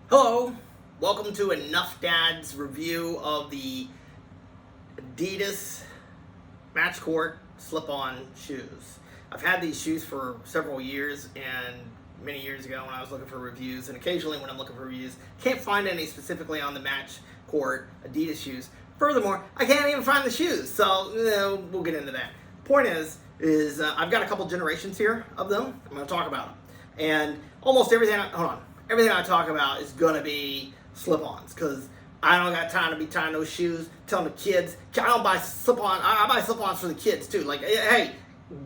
Hello, welcome to Enough Dad's review of the Adidas MatchCourt Slipon shoes. I've had these shoes for several years, and many years ago when I was looking for reviews, and occasionally when I'm looking for reviews, can't find any specifically on the MatchCourt Adidas shoes. Furthermore, I can't even find the shoes, so we'll get into that. Point is I've got a couple generations here of them. I'm going to talk about them, and almost everything. Everything I talk about is gonna be slip-ons, because I don't got time to be tying those shoes, telling the kids. I don't buy slip-on. I buy slip-ons for the kids too. Like, hey,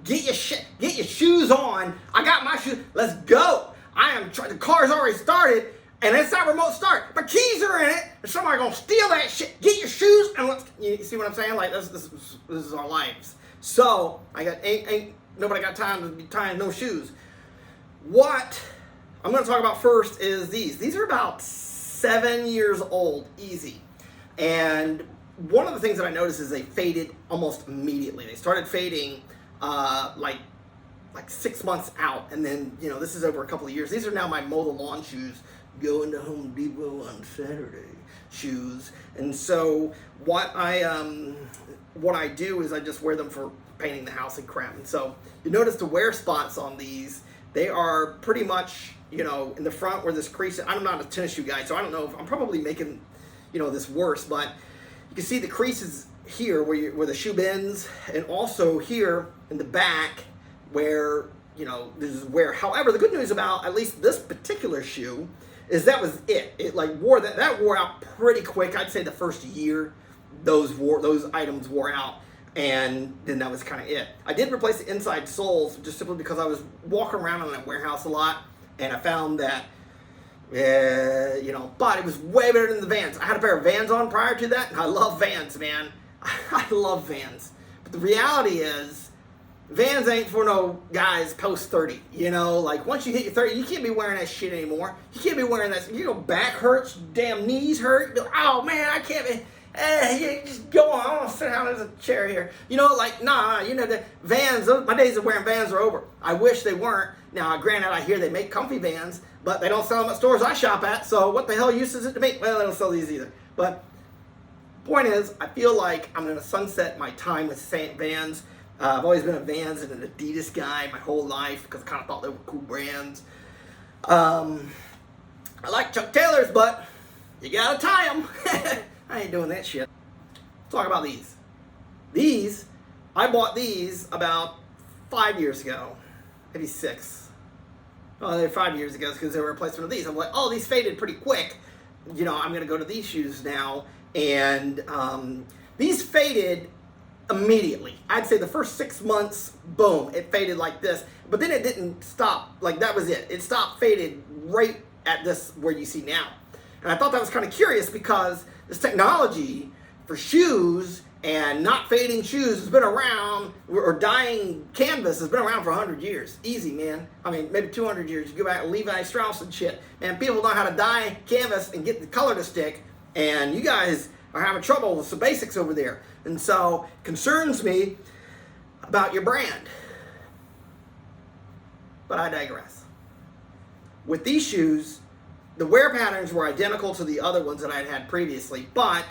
get your shoes on. I got my shoes. Let's go. The car's already started, and it's that remote start. My keys are in it, and somebody gonna steal that shit. Get your shoes and let's. You see what I'm saying? Like this is our lives. So ain't nobody got time to be tying no shoes. What I'm going to talk about first is these. These are about 7 years old, easy. And one of the things that I noticed is they faded almost immediately. They started fading like 6 months out, and then this is over a couple of years. These are now my mow the lawn shoes, going to Home Depot on Saturday shoes. And so what I do is I just wear them for painting the house and crap. And so you notice the wear spots on these. They are pretty much, in the front where this crease. I'm not a tennis shoe guy, so I don't know if I'm probably making, this worse. But you can see the creases here where the shoe bends, and also here in the back where, this is where. However, the good news about at least this particular shoe is that was it. It wore out pretty quick. I'd say the first year, those items wore out. And then that was kind of it. I did replace the inside soles just simply because I was walking around in that warehouse a lot, and I found that, but it was way better than the Vans. I had a pair of Vans on prior to that, and I love Vans, man. I love Vans. But the reality is, Vans ain't for no guys post 30. Like once you hit your 30, you can't be wearing that shit anymore. You can't be wearing that. Back hurts, damn knees hurt. Oh man, I can't be. Hey, just go on. I want to sit down. There's a chair here. The Vans, my days of wearing Vans are over. I wish they weren't. Now, granted, I hear they make comfy Vans, but they don't sell them at stores I shop at, so what the hell use is it to me? Well, they don't sell these either. But point is, I feel like I'm going to sunset my time with Vans. I've always been a Vans and an Adidas guy my whole life because I kind of thought they were cool brands. I like Chuck Taylors, but you got to tie them. I ain't doing that shit. Talk about these. I bought these about 5 years ago. Maybe 6. Oh, they're 5 years ago because they were a replacement of these. I'm like, oh, these faded pretty quick. I'm going to go to these shoes now. And these faded immediately. I'd say the first 6 months, boom, it faded like this. But then it didn't stop. Like, that was it. It stopped, faded right at this where you see now. And I thought that was kind of curious because this technology for shoes and not fading shoes has been around, or dyeing canvas has been around for 100 years. Easy, man. I mean, maybe 200 years. You go back to Levi Strauss and shit. Man, people know how to dye canvas and get the color to stick, and you guys are having trouble with some basics over there. And so, concerns me about your brand. But I digress. With these shoes, the wear patterns were identical to the other ones that I'd had previously, but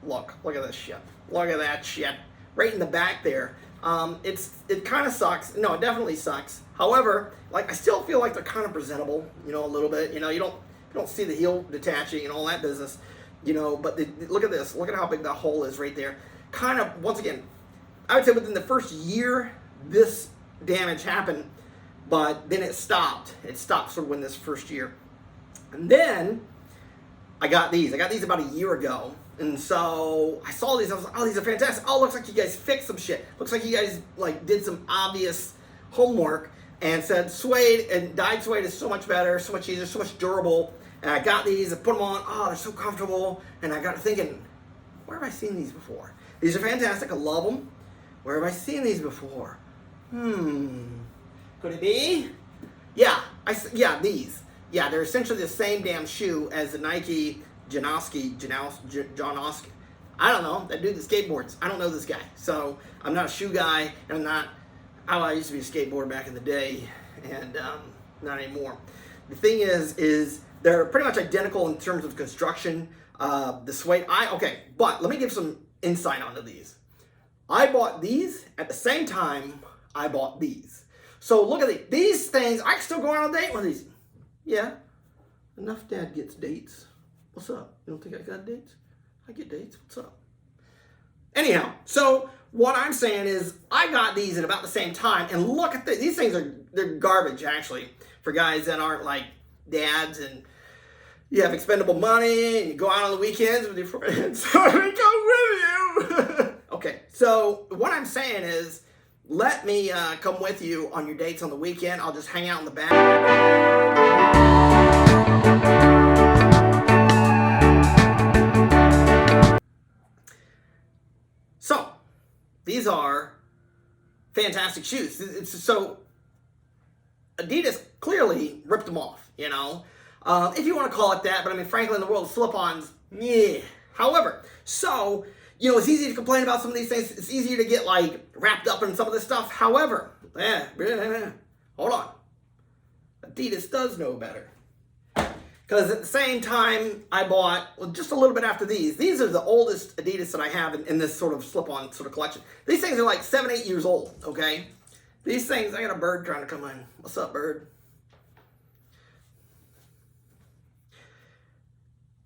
look at this shit. Look at that shit. Right in the back there. It kind of sucks. No, it definitely sucks. However, I still feel like they're kind of presentable, a little bit. You don't see the heel detaching and all that business, but look at this. Look at how big that hole is right there. Kind of, once again, I would say within the first year, this damage happened, but then it stopped. It stopped sort of in this first year. And then I got these. I got these about a year ago. And so I saw these. I was like, oh, these are fantastic. Oh, looks like you guys fixed some shit. Looks like you guys did some obvious homework and said suede and dyed suede is so much better, so much easier, so much durable. And I got these. I put them on. Oh, they're so comfortable. And I got thinking, where have I seen these before? These are fantastic. I love them. Where have I seen these before? Could it be? Yeah, these. Yeah, they're essentially the same damn shoe as the Nike JANOSKI. I don't know. That dude that skateboards. I don't know this guy. So I'm not a shoe guy, and I'm not. I used to be a skateboarder back in the day, and not anymore. The thing is They're pretty much identical in terms of construction. The suede, okay, but let me give some insight onto these. I bought these at the same time I bought these. So look at these. These things, I can still go on a date with these. Yeah, enough dad gets dates. What's up? You don't think I got dates? I get dates. What's up? Anyhow, so what I'm saying is I got these at about the same time, and look at these things they're garbage actually for guys that aren't like dads and you have expendable money and you go out on the weekends with your friends. So I come with you. Okay, so what I'm saying is let me come with you on your dates on the weekend. I'll just hang out in the back. So, these are fantastic shoes. So, Adidas clearly ripped them off, you know. If you want to call it that, but I mean, frankly, in the world of slip-ons, yeah. However, so, you know, it's easy to complain about some of these things. It's easier to get, like, wrapped up in some of this stuff. However, hold on. Adidas does know better. Because at the same time, I bought, well, just a little bit after these. These are the oldest Adidas that I have in this sort of slip-on sort of collection. These things are like 7, 8 years old, okay? These things, I got a bird trying to come in. What's up, bird?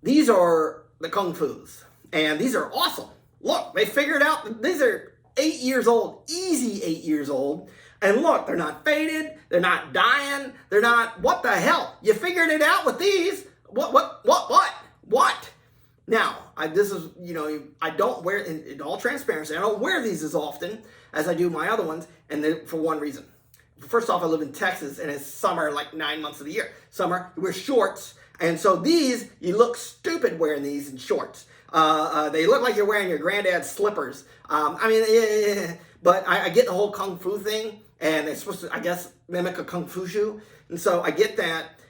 These are the Kung Fu's, and these are awesome. Look, they figured out, these are 8 years old, easy 8 years old. And look, they're not faded, they're not dying, they're not, what the hell? You figured it out with these? What? Now, this is, you know, I don't wear, in all transparency, I don't wear these as often as I do my other ones, and for one reason. First off, I live in Texas, and it's summer like 9 months of the year. Summer, you wear shorts, and so these, you look stupid wearing these in shorts. They look like you're wearing your granddad's slippers. But I get the whole Kung Fu thing, and it's supposed to, I guess, mimic a Kung Fu shoe. And so I get that.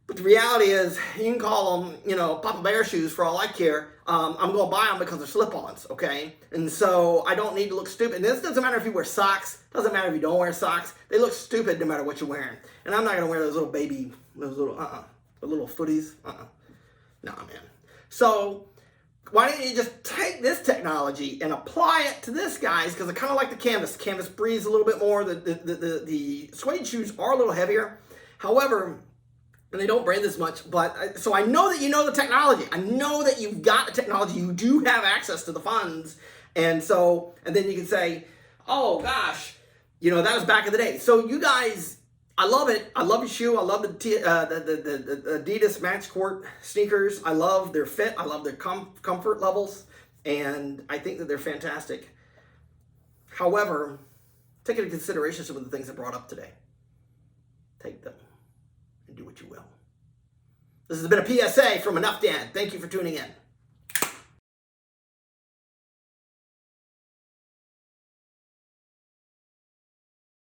But the reality is, you can call them, you know, Papa Bear shoes for all I care. I'm going to buy them because they're slip-ons, okay? And so I don't need to look stupid. And this doesn't matter if you wear socks. Doesn't matter if you don't wear socks. They look stupid no matter what you're wearing. And I'm not going to wear those little baby, the little footies. Nah, man. So why don't you just take this technology and apply it to this, guys? Because I kind of like the canvas. The canvas breathes a little bit more. The suede shoes are a little heavier. However, and they don't breathe as much. But so I know that you know the technology. I know that you've got the technology. You do have access to the funds. And so, and then you can say, oh gosh, you know, that was back in the day. So you guys, I love it. I love your shoe. I love the Adidas MatchCourt sneakers. I love their fit. I love their comfort levels. And I think that they're fantastic. However, take into consideration some of the things I brought up today. Take them and do what you will. This has been a PSA from Enough Dad. Thank you for tuning in.